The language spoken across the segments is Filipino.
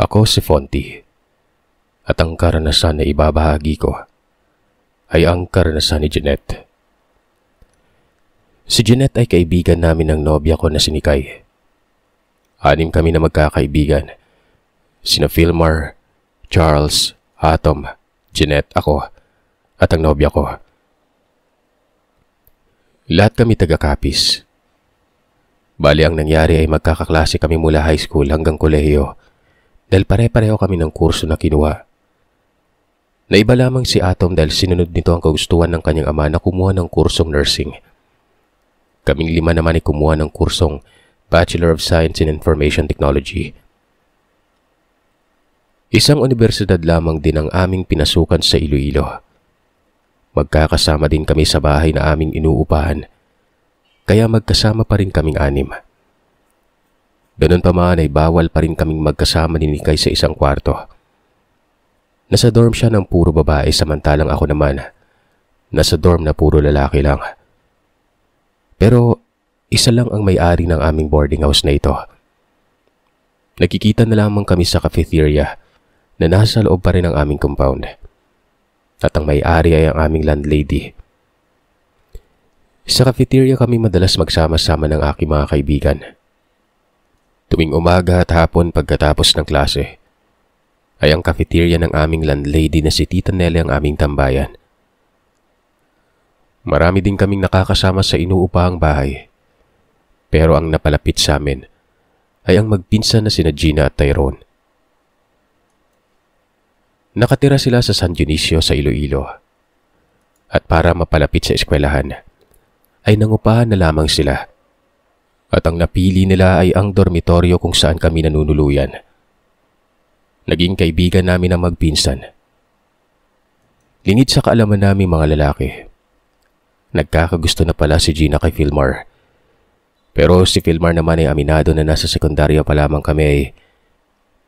Ako si Fonty, at ang karanasan na ibabahagi ko ay ang karanasan ni Jeanette. Si Jeanette ay kaibigan namin ng nobya ko na si Nikay. 6 kami na magkakaibigan. Sina Philmar, Charles, Atom, Jeanette, ako, at ang nobya ko. Lahat kami taga-Capiz. Bali ang nangyari ay magkakaklase kami mula high school hanggang kolehiyo dahil pare-pareho kami ng kurso na kinuha. Naiba lamang si Atom dahil sinunod nito ang kagustuhan ng kanyang ama na kumuha ng kursong nursing. Kaming 5 naman ay kumuha ng kursong Bachelor of Science in Information Technology. Isang universidad lamang din ang aming pinasukan sa Iloilo. Magkakasama din kami sa bahay na aming inuupahan, kaya magkasama pa rin kaming 6. Ganun pa man ay bawal pa rin kaming magkasama ni Nikay sa isang kwarto. Nasa dorm siya ng puro babae samantalang ako naman, nasa dorm na puro lalaki lang. Pero isa lang ang may-ari ng aming boarding house na ito. Nakikita na lamang kami sa cafeteria na nasa loob pa rin ang aming compound. At ang may-ari ay ang aming landlady. Sa cafeteria kami madalas magsama-sama ng aking mga kaibigan. Tuwing umaga at hapon pagkatapos ng klase, ay ang cafeteria ng aming landlady na si Tita Nelly ang aming tambayan. Marami din kaming nakakasama sa inuupahang bahay. Pero ang napalapit sa amin ay ang magpinsan na sina Gina at Tyrone. Nakatira sila sa San Dionisio sa Iloilo. At para mapalapit sa eskwelahan, ay nangupahan na lamang sila. At ang napili nila ay ang dormitoryo kung saan kami nanunuluyan. Naging kaibigan namin ang magpinsan. Lingid sa kaalaman namin mga lalaki. Nagkakagusto na pala si Gina kay Philmar. Pero si Philmar naman ay aminado na nasa sekundarya pa lamang kami ay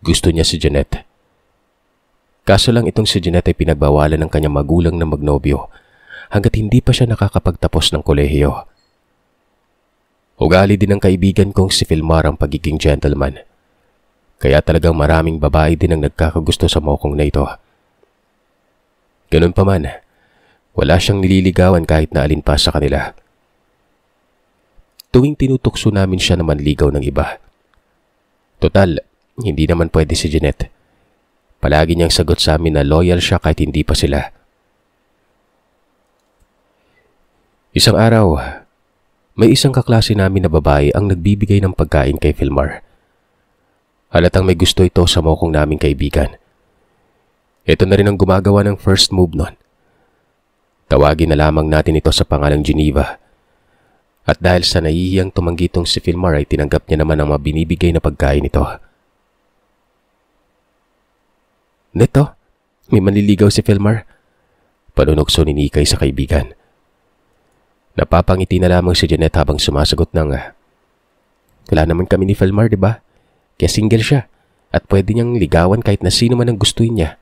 gusto niya si Jeanette. Kaso lang itong si Jeanette ay pinagbawalan ng kanyang magulang na magnobyo hanggat hindi pa siya nakakapagtapos ng kolehiyo. Ugali din ng kaibigan kong si Philmar ang pagiging gentleman. Kaya talagang maraming babae din ang nagkakagusto sa mokong na ito. Ganun pa man, wala siyang nililigawan kahit na alin pa sa kanila. Tuwing tinutukso namin siya naman ligaw ng iba. Total, hindi naman pwede si Jeanette. Palagi niyang sagot sa amin na loyal siya kahit hindi pa sila. Isang araw, may isang kaklase namin na babae ang nagbibigay ng pagkain kay Philmar. Halatang may gusto ito sa mokong naming kaibigan. Ito na rin ang gumagawa ng first move nun. Tawagin na lamang natin ito sa pangalang Geneva. At dahil sa nahihiyang tumanggi itong si Philmar ay tinanggap niya naman ang mabinibigay na pagkain nito. Neto, may manliligaw si Philmar. Panunokso ni Nikay sa kaibigan. Napapangiti na lamang si Jeanette habang sumasagot ng, wala naman kami ni Philmar, diba? Kaya single siya at pwede niyang ligawan kahit na sino man ang gustuin niya.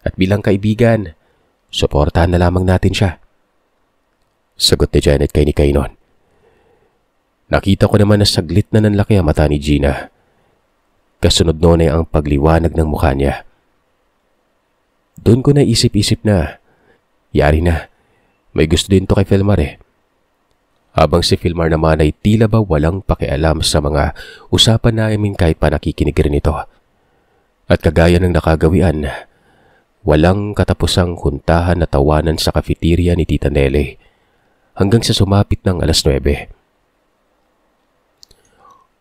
At bilang kaibigan, suportahan na lamang natin siya. Sagot ni Janet kay Nikay noon. Nakita ko naman na saglit na nanlaki ang mata ni Gina. Kasunod noon ay ang pagliwanag ng mukha niya. Doon ko na isip-isip na, yari na, may gusto din to kay Philmar eh. Habang si Philmar naman ay tila ba walang pakialam sa mga usapan namin kahit pa nakikinig rin ito. At kagaya ng nakagawian, walang katapusang huntahan na tawanan sa cafeteria ni Tita Nelly hanggang sa sumapit ng 9:00.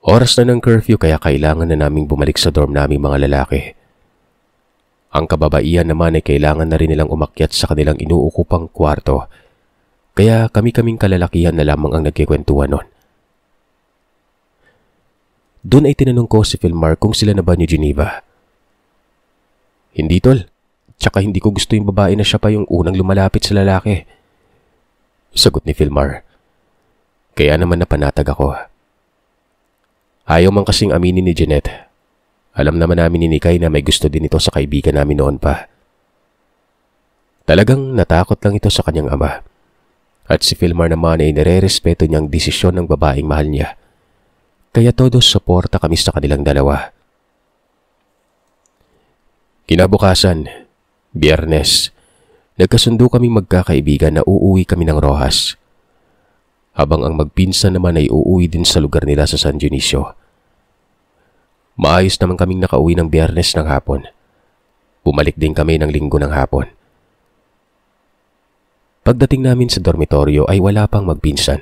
Oras na ng curfew kaya kailangan na naming bumalik sa dorm naming mga lalaki. Ang kababaihan naman ay kailangan na rin nilang umakyat sa kanilang inuukupang kwarto. Kaya kami-kaming kalalakihan na lamang ang nagkikwentuhan nun. Doon ay tinanong ko si Philmar kung sila na ba ni Geneva. Hindi tol, tsaka hindi ko gusto yung babae na siya pa yung unang lumalapit sa lalaki. Sagot ni Philmar. Kaya naman napanatag ako. Ayaw man kasing aminin ni Jeanette. Alam naman namin ni Nikay na may gusto din ito sa kaibigan namin noon pa. Talagang natakot lang ito sa kanyang ama. At si Philmar naman ay nare-respeto niyang desisyon ng babaeng mahal niya. Kaya todos suporta kami sa kanilang dalawa. Kinabukasan, Biyernes, nagkasundo kaming magkakaibigan na uuwi kami ng Rojas. Habang ang magpinsan naman ay uuwi din sa lugar nila sa San Dionisio. Maayos naman kaming nakauwi ng Biyernes ng hapon. Bumalik din kami ng Linggo ng hapon. Pagdating namin sa dormitoryo ay wala pang magpinsan.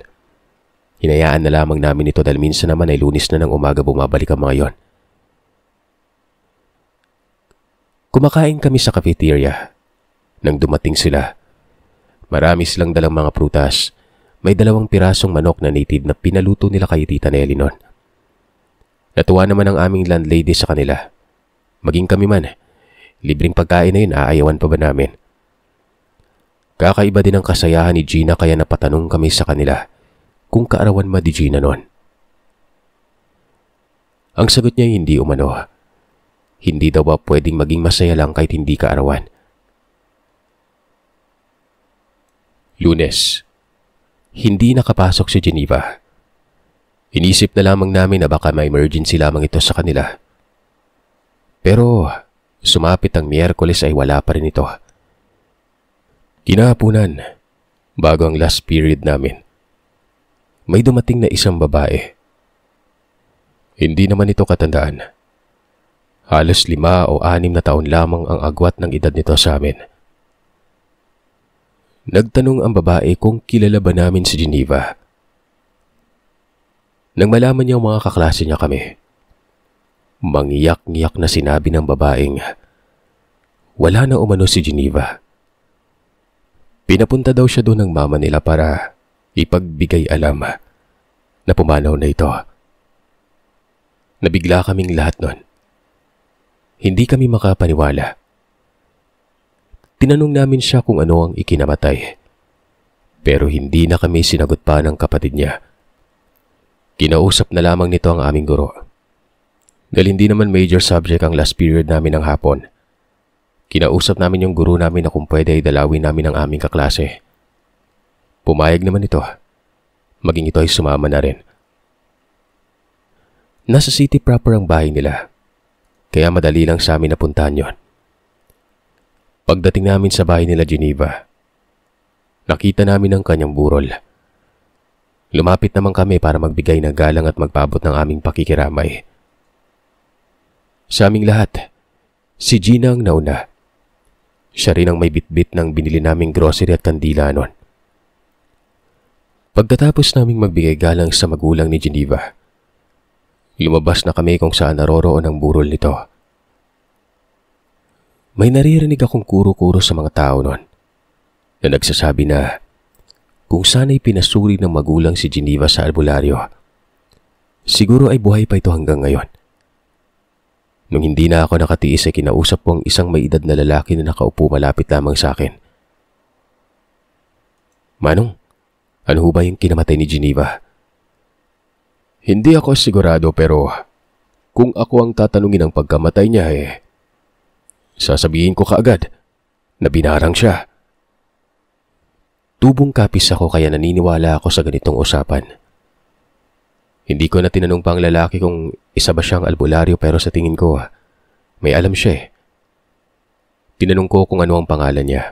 Hinayaan na lamang namin ito dahil minsan naman ay Lunes na ng umaga bumabalik ang mga yon. Kumakain kami sa cafeteria. Nang dumating sila, marami silang dalang mga prutas. May 2 pirasong manok na native na pinaluto nila kay Tita Nelly noon. Natuwa naman ang aming landlady sa kanila. Maging kami man, libreng pagkain na yun, aayawan pa ba namin? Kakaiba din ang kasayahan ni Gina kaya napatanong kami sa kanila kung kaarawan ma di Gina noon. Ang sagot niya ay hindi umano. Hindi daw ba pwedeng maging masaya lang kahit hindi kaarawan. Lunes. Hindi nakapasok si Geneva. Inisip na lamang namin na baka may emergency lamang ito sa kanila. Pero sumapit ang Miyerkules ay wala pa rin ito. Kinahapunan, bago ang last period namin, may dumating na isang babae. Hindi naman ito katandaan. Halos 5 o 6 na taon lamang ang agwat ng edad nito sa amin. Nagtanong ang babae kung kilala ba namin si Geneva. Nang malaman niya ang mga kaklase niya kami, mangiyak-ngiyak na sinabi ng babaeng wala na umano si Geneva. Pinapunta daw siya doon ng mama nila para ipagbigay alam na pumanaw na ito. Nabigla kaming lahat nun. Hindi kami makapaniwala. Tinanong namin siya kung ano ang ikinamatay. Pero hindi na kami sinagot pa ng kapatid niya. Kinausap na lamang nito ang aming guro. Dahil hindi naman major subject ang last period namin ng hapon. Kinausap namin yung guro namin na kung pwede ay dalawin namin ang aming kaklase. Pumayag naman ito. Maging ito ay sumama na rin. Nasa city proper ang bahay nila. Kaya madali lang sa amin napuntahan yon. Pagdating namin sa bahay nila Geneva, nakita namin ang kanyang burol. Lumapit naman kami para magbigay ng galang at magpabot ng aming pakikiramay. Sa aming lahat, si Gina ang nauna. Siya rin ang may bitbit ng binili naming grocery at kandila noon. Pagkatapos naming magbigay galang sa magulang ni Geneva, lumabas na kami kung saan naroroon ang burol nito. May naririnig akong kuro-kuro sa mga tao noon na nagsasabi na kung sana'y pinasuri ng magulang si Geneva sa albularyo, siguro ay buhay pa ito hanggang ngayon. Nung hindi na ako nakatiis ay kinausap ko ang isang may edad na lalaki na nakaupo malapit lamang sa akin. Manong, ano ho ba yung kinamatay ni Geneva? Hindi ako sigurado pero kung ako ang tatanungin ng pagkamatay niya sasabihin ko kaagad na binarang siya. Tubong kapis ako kaya naniniwala ako sa ganitong usapan. Hindi ko na tinanong pa ang lalaki kung isa ba siyang albularyo pero sa tingin ko may alam siya. Tinanong ko kung ano ang pangalan niya.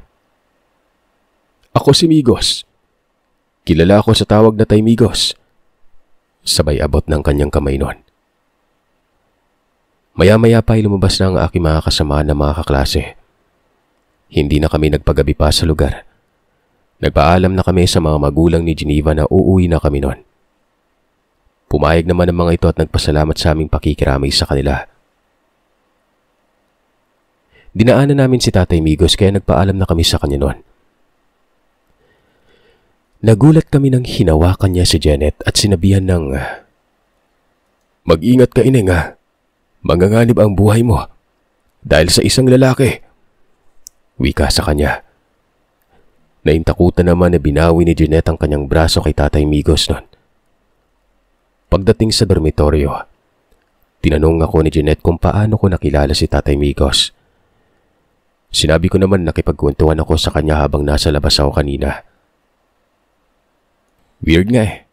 Ako si Migos. Kilala ako sa tawag na Tay Migos. Sabay abot ng kanyang kamay noon. Maya-maya pa ay lumabas na ang aking mga kasama na mga kaklase. Hindi na kami nagpagabi pa sa lugar. Nagpaalam na kami sa mga magulang ni Geneva na uuwi na kami noon. Pumayag naman ang mga ito at nagpasalamat sa aming pakikiramay sa kanila. Dinaanan namin si Tatay Migos kaya nagpaalam na kami sa kanya noon. Nagulat kami nang hinawakan niya si Janet at sinabihan ng mag-ingat ka ineng manganganib ang buhay mo dahil sa isang lalaki. Wika sa kanya. Naintakutan naman na binawi ni Janet ang kanyang braso kay Tatay Migos noon. Pagdating sa dormitoryo, tinanong ako ni Janet kung paano ko nakilala si Tatay Migos. Sinabi ko naman nakipagkwentuhan ako sa kanya habang nasa labas ako kanina. Weird nga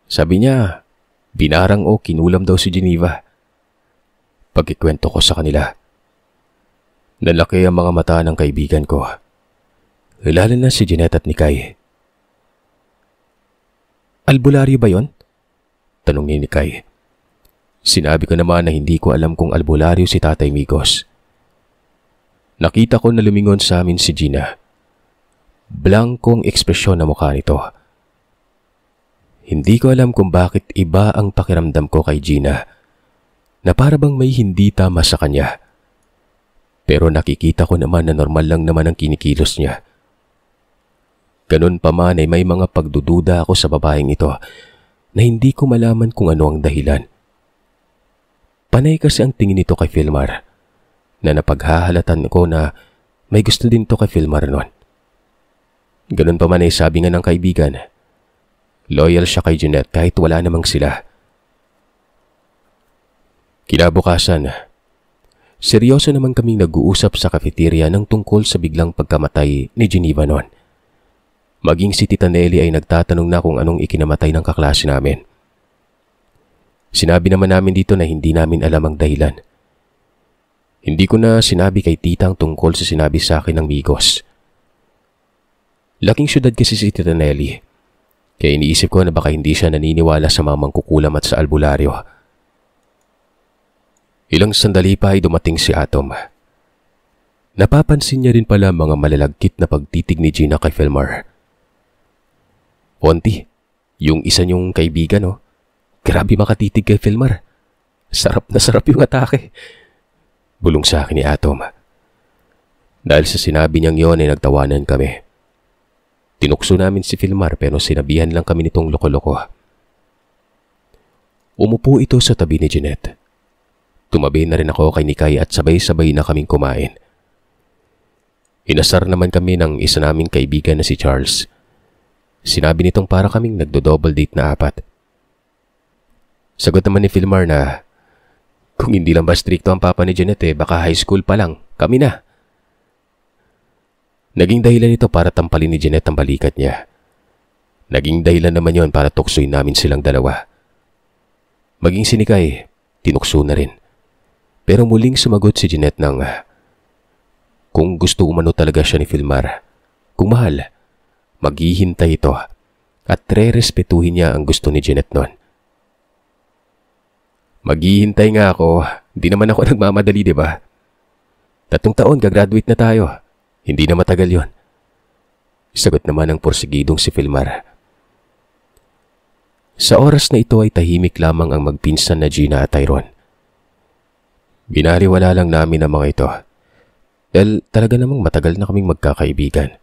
Sabi niya, binarang o kinulam daw si Geneva. Pagkikwento ko sa kanila. Nalaki ang mga mata ng kaibigan ko. Lalo na si Jeanette at Nikay. Albularyo ba yon? Tanong ni Nikay. Sinabi ko naman na hindi ko alam kung albularyo si Tatay Migos. Nakita ko na lumingon sa amin si Gina. Blankong ekspresyon na mukha nito. Hindi ko alam kung bakit iba ang pakiramdam ko kay Gina, na para bang may hindi tama sa kanya. Pero nakikita ko naman na normal lang naman ang kinikilos niya. Ganun pa man ay may mga pagdududa ako sa babaeng ito na hindi ko malaman kung ano ang dahilan. Panay kasi ang tingin nito kay Filmar, na napaghahalatan ko na may gusto din to kay Filmar noon. Ganun pa man ay sabi nga ng kaibigan, loyal siya kay Jeanette kahit wala namang sila. Kinabukasan, seryoso naman kaming nag-uusap sa cafeteria ng tungkol sa biglang pagkamatay ni Geneva noon. Maging si Tita Nelly ay nagtatanong na kung anong ikinamatay ng kaklase namin. Sinabi naman namin dito na hindi namin alam ang dahilan. Hindi ko na sinabi kay Tita ang tungkol sa sinabi sa akin ng Migos. Laking syudad kasi si Tita Nelly, kaya iniisip ko na baka hindi siya naniniwala sa mga mangkukulam at sa albularyo. Ilang sandali pa ay dumating si Atom. Napapansin niya rin pala mga malalagkit na pagtitig ni Gina kay Filmar. Ponti, yung isa niyong kaibigan, oh. Grabe makatitig kay Filmar. Sarap na sarap yung atake. Bulong sa akin ni Atom. Dahil sa sinabi niyang yon ay nagtawanan kami. Tinukso namin si Filmar pero sinabihan lang kami nitong loko-loko. Umupo ito sa tabi ni Jeanette. Tumabi na rin ako kay Nikay at sabay-sabay na kaming kumain. Inasar naman kami ng isa naming kaibigan na si Charles. Sinabi nitong para kaming nagdo-double date na 4. Sagot naman ni Filmar na kung hindi lang ba stricto ang papa ni Jeanette baka high school pa lang, kami na. Naging dahilan ito para tampalin ni Jeanette ang balikat niya. Naging dahilan naman yon para tuksoin namin silang dalawa. Maging si Nikay, tinukso na rin. Pero muling sumagot si Jeanette ng kung gusto umano talaga siya ni Filmar, kung mahal, maghihintay ito at re-respetuhin niya ang gusto ni Jeanette noon. Maghihintay nga ako, hindi naman ako nagmamadali, di ba? 3 taon, gagraduate na tayo. Hindi na matagal yon. Sagot naman ng porsigidong si Filmar. Sa oras na ito ay tahimik lamang ang magpinsan na Gina at Tyrone. Binaliwala lang namin ang mga ito dahil talaga namang matagal na kaming magkakaibigan.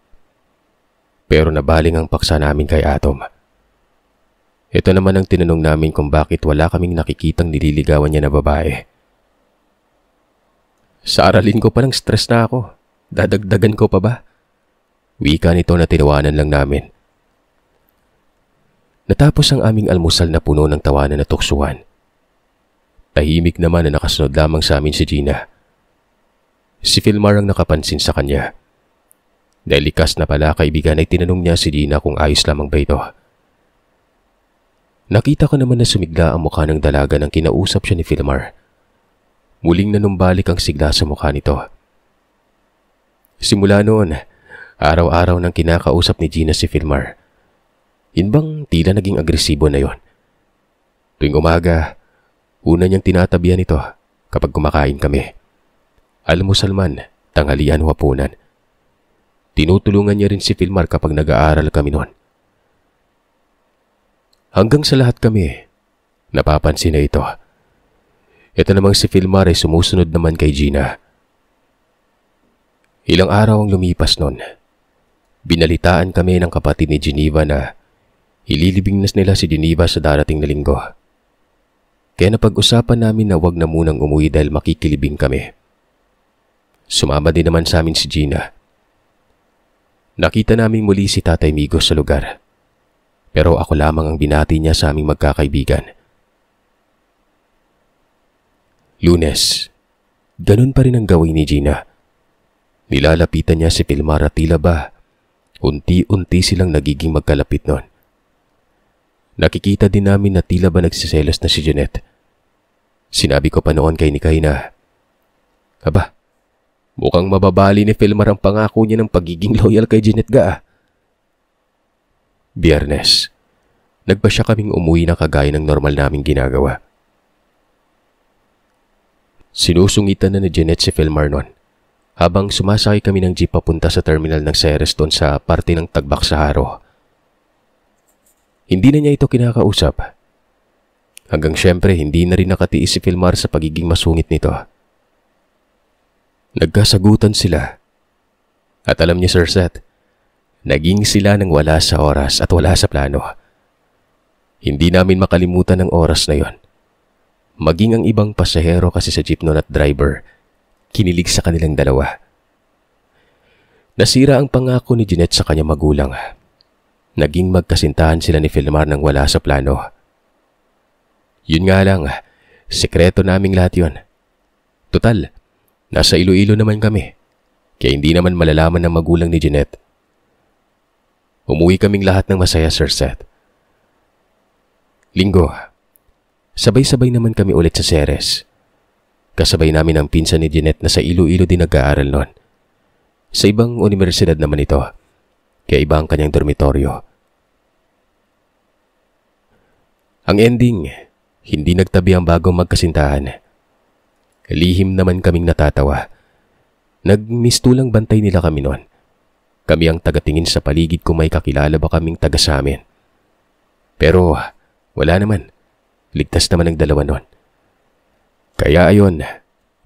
Pero nabaling ang paksa namin kay Atom. Ito naman ang tinanong namin kung bakit wala kaming nakikitang nililigawan niya na babae. Sa aralin ko pa lang stress na ako. Dadagdagan ko pa ba? Wika nito na tinawanan lang namin. Natapos ang aming almusal na puno ng tawanan at tuksuhan. Tahimik naman na nakasunod lamang sa amin si Gina. Si Filmar ang nakapansin sa kanya. Dahil likas na pala kaibigan ay tinanong niya si Gina kung ayos lamang ba ito. Nakita ko naman na sumigla ang mukha ng dalaga nang kinausap siya ni Filmar. Muling nanumbalik ang sigla sa mukha nito. Simula noon, araw-araw nang kinakausap ni Gina si Filmar. Yun bang tila naging agresibo na yon? Tuwing umaga, una niyang tinatabihan ito kapag kumakain kami. Almusal man, tanghalian o hapunan. Tinutulungan niya rin si Filmar kapag nag-aaral kami noon. Hanggang sa lahat kami, napapansin na ito. Ito namang si Filmar ay sumusunod naman kay Gina. Ilang araw ang lumipas noon. Binalitaan kami ng kapatid ni Geneva na ililibing na nila si Geneva sa darating na linggo. Kaya napag-usapan namin na wag na munang umuwi dahil makikilibing kami. Sumama din naman sa amin si Gina. Nakita namin muli si Tatay Migos sa lugar. Pero ako lamang ang binati niya sa aming magkakaibigan. Lunes, ganun pa rin ang gawin ni Gina. Nilalapitan niya si Filmar at tila ba, unti-unti silang nagiging magkalapit noon. Nakikita din namin na tila ba nagsiselos na si Jeanette. Sinabi ko pa noon kay Nikay na, aba, Mukhang mababali ni Filmar ang pangako niya ng pagiging loyal kay Jeanette ga. Biyernes, nagpasya kaming umuwi na kagaya ng normal naming ginagawa. Sinusungitan na ni Jeanette si Filmar noon habang sumasakay kami ng jeep papunta sa terminal ng Ceres doon sa parte ng Tagbak sa Haro. Hindi na niya ito kinakausap. Hanggang syempre hindi na rin nakatiis si Filmar sa pagiging masungit nito. Nagkasagutan sila. At alam niya Sir Seth, naging sila nang wala sa oras at wala sa plano. Hindi namin makalimutan ang oras na yon. Maging ang ibang pasahero kasi sa jeep noon at driver, kinilig sa kanilang dalawa. Nasira ang pangako ni Jeanette sa kanyang magulang. Naging magkasintahan sila ni Filmar nang wala sa plano. Yun nga lang, sekreto naming lahat yun. Total, nasa Iloilo naman kami, kaya hindi naman malalaman ng magulang ni Jeanette. Umuwi kaming lahat ng masaya, Sir Seth. Linggo, sabay-sabay naman kami ulit sa Ceres. Kasabay namin ang pinsan ni Jeanette na sa Iloilo din nag-aaral noon. Sa ibang universidad naman ito, kaya iba ang kanyang dormitoryo. Ang ending, hindi nagtabi ang bagong magkasintahan. Lihim naman kaming natatawa. Nagmistulang bantay nila kami noon. Kami ang tagatingin sa paligid kung may kakilala ba kaming taga sa amin. Pero wala naman. Ligtas naman ang dalawa noon. Kaya ayon,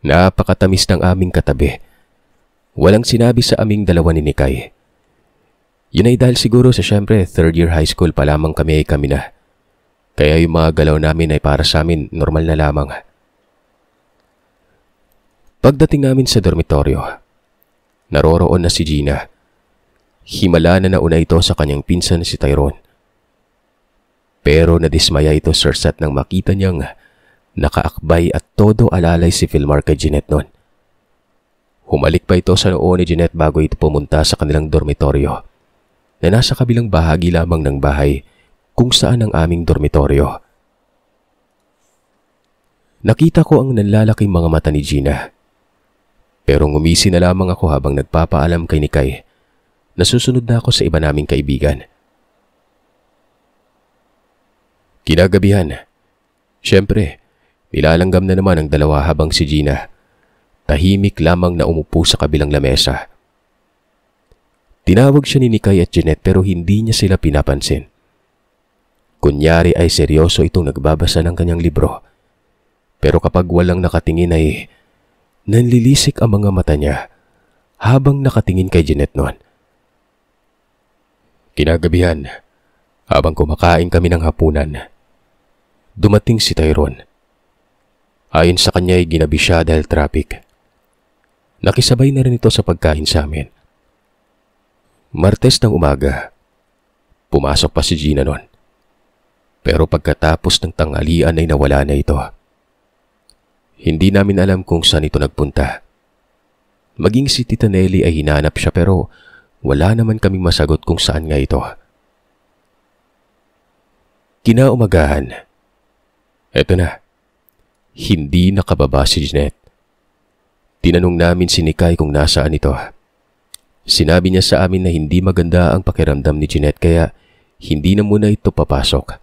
napakatamis ng aming katabi. Walang sinabi sa aming dalawa ni Nikay. Yun ay dahil siguro sa syempre third year high school pa lamang kami na. Kaya yung mga galaw namin ay para sa amin normal na lamang. Pagdating namin sa dormitoryo, naroroon na si Gina. Himala na nauna ito sa kanyang pinsan si Tyrone. Pero nadismaya ito Sir Seth nang makita niyang nakaakbay at todo alalay si Filmar kay Jeanette noon. Humalik pa ito sa noo ni Jeanette bago ito pumunta sa kanilang dormitoryo na nasa kabilang bahagi lamang ng bahay kung saan ang aming dormitoryo. Nakita ko ang nanlalaking mga mata ni Gina. Pero ngumisi na lamang ako habang nagpapaalam kay Nikay na susunod na ako sa iba naming kaibigan. Kinagabihan, syempre, nilalanggam na naman ang dalawa habang si Gina tahimik lamang na umupo sa kabilang lamesa. Tinawag siya ni Nikay at Jeanette pero hindi niya sila pinapansin. Kunyari ay seryoso itong nagbabasa ng kanyang libro. Pero kapag walang nakatingin ay nanlilisik ang mga mata niya habang nakatingin kay Jeanette noon. Kinagabihan, habang kumakain kami ng hapunan, dumating si Tyrone. Ayon sa kanya ay ginabi siya dahil traffic. Nakisabay na rin ito sa pagkain sa amin. Martes ng umaga, pumasok pa si Gina noon. Pero pagkatapos ng tanghalian ay nawala na ito. Hindi namin alam kung saan ito nagpunta. Maging si Tita Nelly ay hinanap siya pero wala naman kaming masagot kung saan nga ito. Kinaumagahan. Eto na. Hindi nakababa si Jeanette. Tinanong namin si Nikay kung nasaan ito. Sinabi niya sa amin na hindi maganda ang pakiramdam ni Jeanette kaya hindi na muna ito papasok.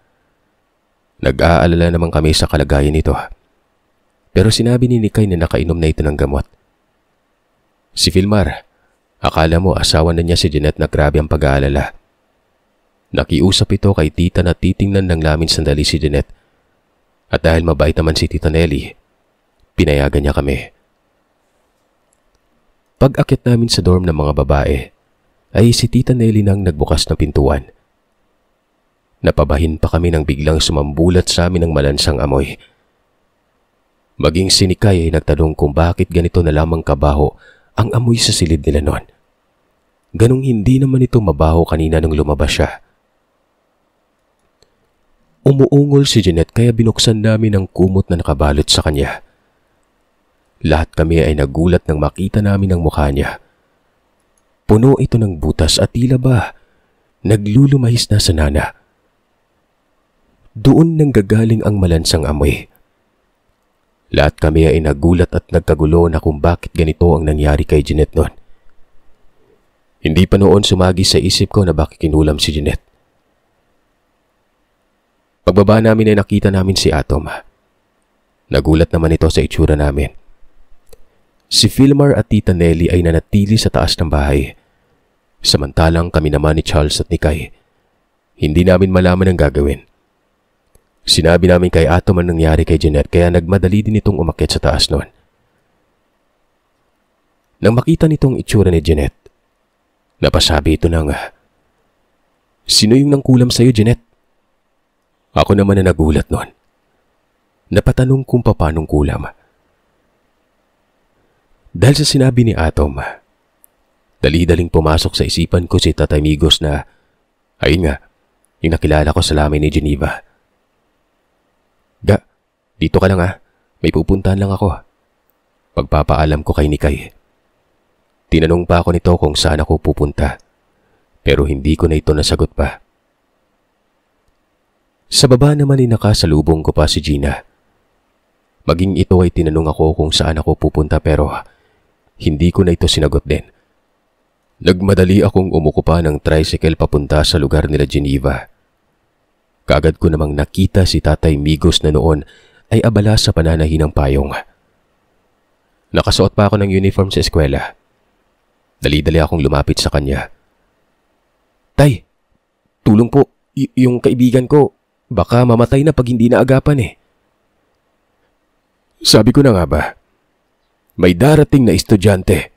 Nag-aalala naman kami sa kalagayan nito. Pero sinabi ni Nikay na nakainom na ito ng gamot. Si Filmar, akala mo asawa na niya si Jeanette na grabe ang pag-aalala. Nakiusap ito kay tita na titingnan ng namin sandali si Jeanette. At dahil mabait naman si Tita Nelly, pinayagan niya kami. Pag-akit namin sa dorm ng mga babae, ay si Tita Nelly nang nagbukas ng pintuan. Napabahin pa kami nang biglang sumambulat sa amin ng malansang amoy. Maging si Nikay ay nagtanong kung bakit ganito na lamang kabaho ang amoy sa silid nila noon. Ganong hindi naman ito mabaho kanina nung lumabas siya. Umuungol si Jeanette kaya binuksan namin ang kumot na nakabalot sa kanya. Lahat kami ay nagulat nang makita namin ang mukha niya. Puno ito ng butas at tila ba naglulumahis na sa nana. Doon nanggagaling ang malansang amoy. Lahat kami ay nagulat at nagkagulo na kung bakit ganito ang nangyari kay Jeanette noon. Hindi pa noon sumagi sa isip ko na bakit kinulam si Jeanette. Pagbaba namin ay nakita namin si Atom. Nagulat naman ito sa itsura namin. Si Filmar at Tita Nelly ay nanatili sa taas ng bahay. Samantalang kami naman ni Charles at ni Kai, hindi namin malaman ang gagawin. Sinabi namin kay Atom ang nangyari kay Jeanette kaya nagmadali din itong umakyat sa taas noon. Nang makita nitong itsura ni Jeanette, napasabi ito ng, "Sino yung nangkulam sa'yo, Jeanette?" Ako naman na nagulat noon. Napatanong kung paanong kulam. Dahil sa sinabi ni Atom, dali-daling pumasok sa isipan ko si Tatay Migos na, ayun nga, yung nakilala ko sa lamay ni Geneva. "Ga, dito ka lang may pupuntahan lang ako." Pagpapaalam ko kay Nikay. Tinanong pa ako nito kung saan ako pupunta, pero hindi ko na ito nasagot pa. Sa baba naman ay nakasalubong ko pa si Gina. Maging ito ay tinanong ako kung saan ako pupunta pero hindi ko na ito sinagot din. Nagmadali akong umuko pa ng tricycle papunta sa lugar nila Geneva. Kaagad ko namang nakita si Tatay Migos na noon ay abala sa pananahi ng payong. Nakasuot pa ako ng uniform sa eskwela. Dali-dali akong lumapit sa kanya. "Tay, tulong po, yung kaibigan ko. Baka mamatay na pag hindi naagapan eh." "Sabi ko na nga ba, may darating na estudyante."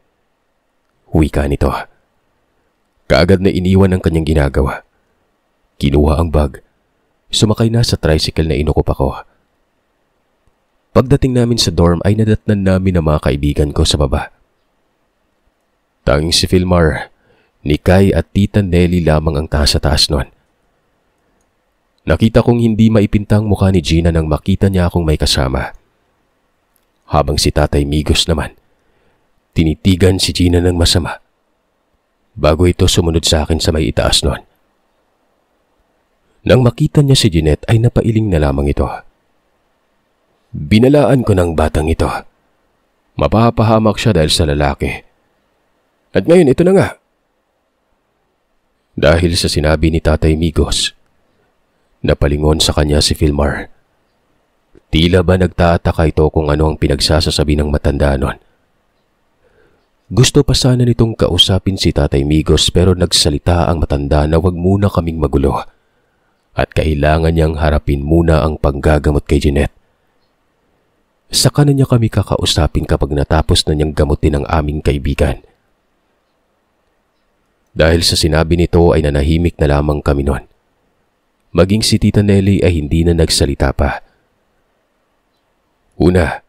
Wika nito. Kaagad na iniwan ang kanyang ginagawa. Kinuha ang bag. Sumakay na sa tricycle na inukop ako. Pagdating namin sa dorm ay nadatnan namin ang mga kaibigan ko sa baba. Tanging si Filmar, Nikay at Tita Nelly lamang ang taas sa taas noon. Nakita kong hindi maipintang mukha ni Gina nang makita niya akong may kasama. Habang si Tatay Migos naman, tinitigan si Gina ng masama. Bago ito sumunod sa akin sa may itaas noon. Nang makita niya si Jeanette ay napailing na lamang ito. Binalaan ko ng batang ito. Mapapahamak siya dahil sa lalaki. At ngayon ito na nga. Dahil sa sinabi ni Tatay Migos, napalingon sa kanya si Filmar. Tila ba nagtataka ito kung ano ang pinagsasasabi ng matanda nun. Gusto pa sana nitong kausapin si Tatay Migos pero nagsalita ang matanda na wag muna kaming magulo at kailangan niyang harapin muna ang panggagamot kay Jeanette. Saka na niya kami kakausapin kapag natapos na niyang gamutin ang aming kaibigan. Dahil sa sinabi nito ay nanahimik na lamang kami noon. Maging si Tita Nelly ay hindi na nagsalita pa. Una,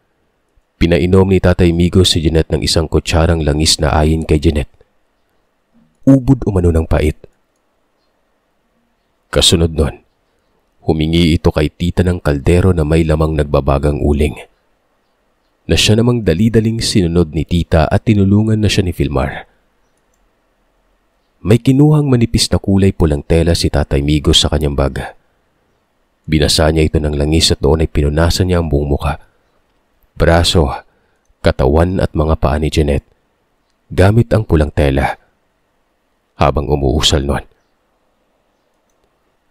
pinainom ni Tatay Migos si Jeanette ng isang kutsarang langis na ayin kay Jeanette. Ubod umano ng pait. Kasunod nun, humingi ito kay Tita ng kaldero na may lamang nagbabagang uling. Na siya namang dali-daling sinunod ni Tita at tinulungan na siya ni Filmar. May kinuhang manipis na kulay pulang tela si Tatay Migos sa kanyang bag. Binasa niya ito ng langis at doon ay pinunasan niya ang buong muka, braso, katawan at mga paa ni Jeanette gamit ang pulang tela habang umuusal nun.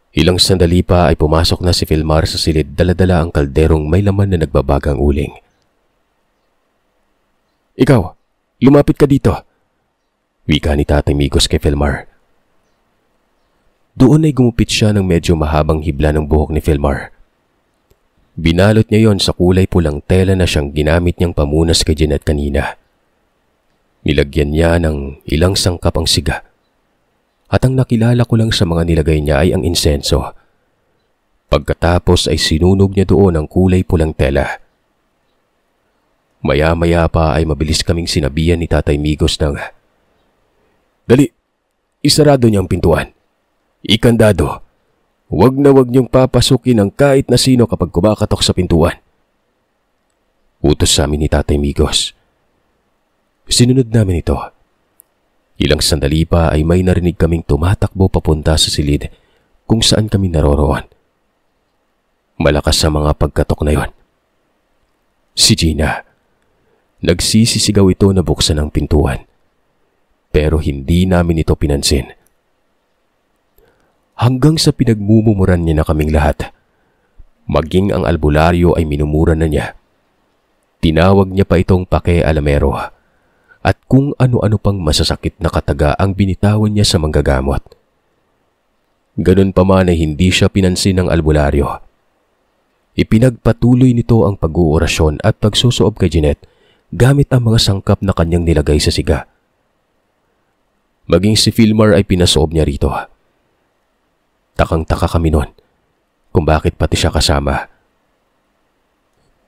Ilang sandali pa ay pumasok na si Filmar sa silid, dala-dala ang kalderong may laman na nagbabagang uling. "Ikaw, lumapit ka dito," wika ni Tatay Migos kay Filmar. Doon ay gumupit siya ng medyo mahabang hibla ng buhok ni Filmar. Binalot niya yon sa kulay pulang tela na siyang ginamit niyang pamunas kay Jeanette kanina. Nilagyan niya ng ilang sangkap ang siga. At ang nakilala ko lang sa mga nilagay niya ay ang insenso. Pagkatapos ay sinunog niya doon ang kulay pulang tela. Maya-maya pa ay mabilis kaming sinabihan ni Tatay Migos ng, "Dali, isarado niyo ang pintuan. Ikandado, wag na wag niyong papasukin ang kahit na sino kapag kumakatok sa pintuan." Utos sa amin ni Tatay Migos. Sinunod namin ito. Ilang sandali pa ay may narinig kaming tumatakbo papunta sa silid kung saan kami naroroon. Malakas sa mga pagkatok na yon. Si Gina. Nagsisisigaw ito na buksan ang pintuan. Pero hindi namin ito pinansin. Hanggang sa pinagmumumuran niya na kaming lahat. Maging ang albularyo ay minumura na niya. Tinawag niya pa itong pake-alamero at kung ano-ano pang masasakit na kataga ang binitawan niya sa manggagamot. Ganun pa man ay hindi siya pinansin ng albularyo. Ipinagpatuloy nito ang pag-uorasyon at pagsusuob kay Jeanette gamit ang mga sangkap na kanyang nilagay sa siga. Maging si Filmar ay pinasuob niya rito. Takang-taka kami nun kung bakit pati siya kasama.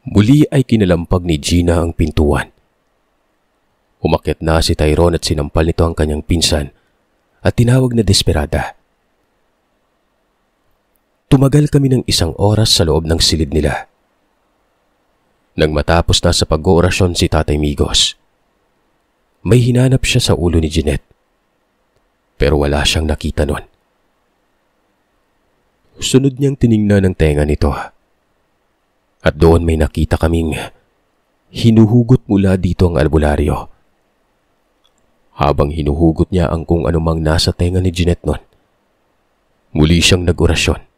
Muli ay kinalampag ni Gina ang pintuan. Umakyat na si Tyrone at sinampal nito ang kanyang pinsan at tinawag na desperada. Tumagal kami ng 1 oras sa loob ng silid nila. Nang matapos na sa pag-oorasyon si Tatay Migos, may hinanap siya sa ulo ni Jeanette. Pero wala siyang nakita nun. Sunod niyang tiningnan ang tenga nito. At doon may nakita kaming hinuhugot mula dito ang albularyo. Habang hinuhugot niya ang kung anumang nasa tenga ni Jeanette nun, muli siyang nag-orasyon.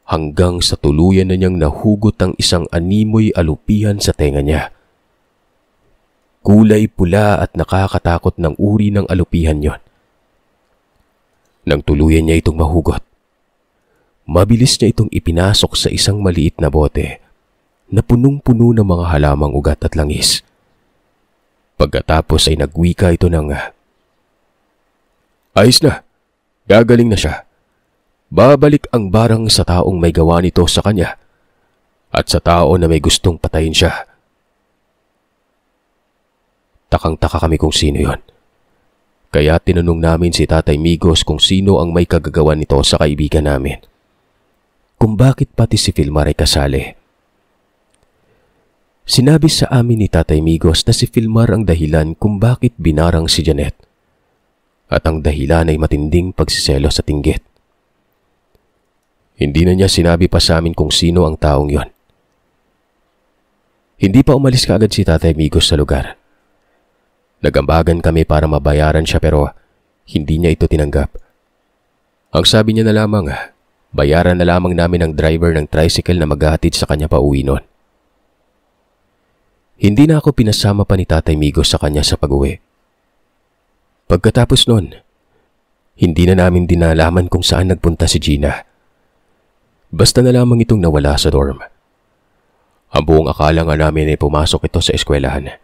Hanggang sa tuluyan na niyang nahugot ang isang animoy alupihan sa tenga niya. Kulay pula at nakakatakot ng uri ng alupihan yon. Nang tuluyan niya itong mahugot, mabilis niya itong ipinasok sa isang maliit na bote na punong-puno ng mga halamang ugat at langis. Pagkatapos ay nagwika ito ng, "Ayos na, gagaling na siya. Babalik ang barang sa taong may gawa nito sa kanya at sa tao na may gustong patayin siya." Takang-taka kami kung sino yon. Kaya tinanong namin si Tatay Migos kung sino ang may kagagawan nito sa kaibigan namin. Kung bakit pati si Filmar ay kasali. Sinabi sa amin ni Tatay Migos na si Filmar ang dahilan kung bakit binarang si Jeanette. At ang dahilan ay matinding pagsiselo sa tinggit. Hindi na niya sinabi pa sa amin kung sino ang taong yon. Hindi pa umalis kaagad si Tatay Migos sa lugar. Nagambagan kami para mabayaran siya pero hindi niya ito tinanggap. Ang sabi niya na lamang, bayaran na lamang namin ang driver ng tricycle na maghahatid sa kanya pa uwi nun. Hindi na ako pinasama pa ni Tatay Migos sa kanya sa pag-uwi. Pagkatapos nun, hindi na namin dinalaman kung saan nagpunta si Gina. Basta na lamang itong nawala sa dorm. Ang buong akala nga namin ay pumasok ito sa eskwelahan.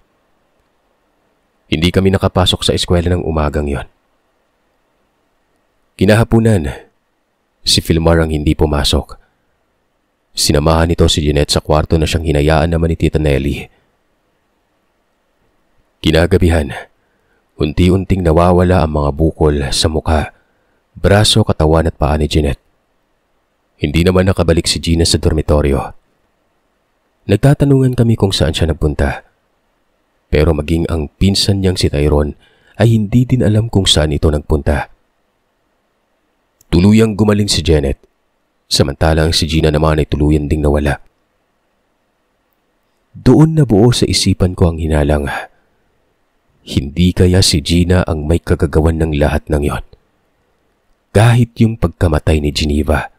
Hindi kami nakapasok sa eskwela ng umagang yon. Kinahapunan, si Filmar ang hindi pumasok. Sinamahan nito si Jeanette sa kwarto na siyang hinayaan naman ni Tita Nelly. Kinagabihan, unti-unting nawawala ang mga bukol sa mukha, braso, katawan at paa ni Jeanette. Hindi naman nakabalik si Gina sa dormitoryo. Nagtatanungan kami kung saan siya nagpunta. Pero maging ang pinsan niyang si Tyrone ay hindi din alam kung saan ito nagpunta. Tuluyang gumaling si Jeanette, samantalang si Gina naman ay tuluyan ding nawala. Doon nabuo sa isipan ko ang hinalang, hindi kaya si Gina ang may kagagawan ng lahat ng yon? Kahit yung pagkamatay ni Geneva.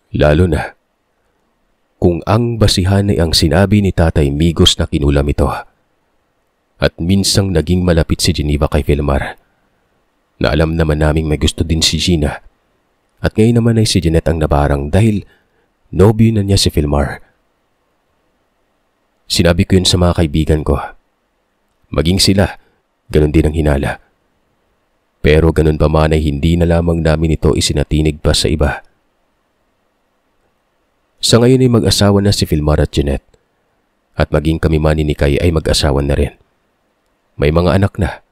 Lalo na kung ang basihan ay ang sinabi ni Tatay Migos na kinulam ito. At minsang naging malapit si Geneva kay Filmar. Na alam naman naming may gusto din si Gina. At ngayon naman ay si Jeanette ang nabarang dahil nobyo na niya si Filmar. Sinabi ko yun sa mga kaibigan ko. Maging sila, ganun din ang hinala. Pero ganun pa man ay hindi na lamang namin ito isinatinig pa sa iba. Sa ngayon ay mag-asawa na si Filmar at Jeanette. At maging kami man ni Kay ay mag-asawa na rin. May mga anak na.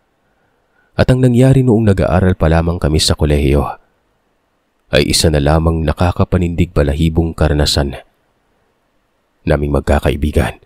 At ang nangyari noong nag-aaral pa lamang kami sa kolehiyo ay isa na lamang nakakapanindig balahibong karanasan naming magkakaibigan.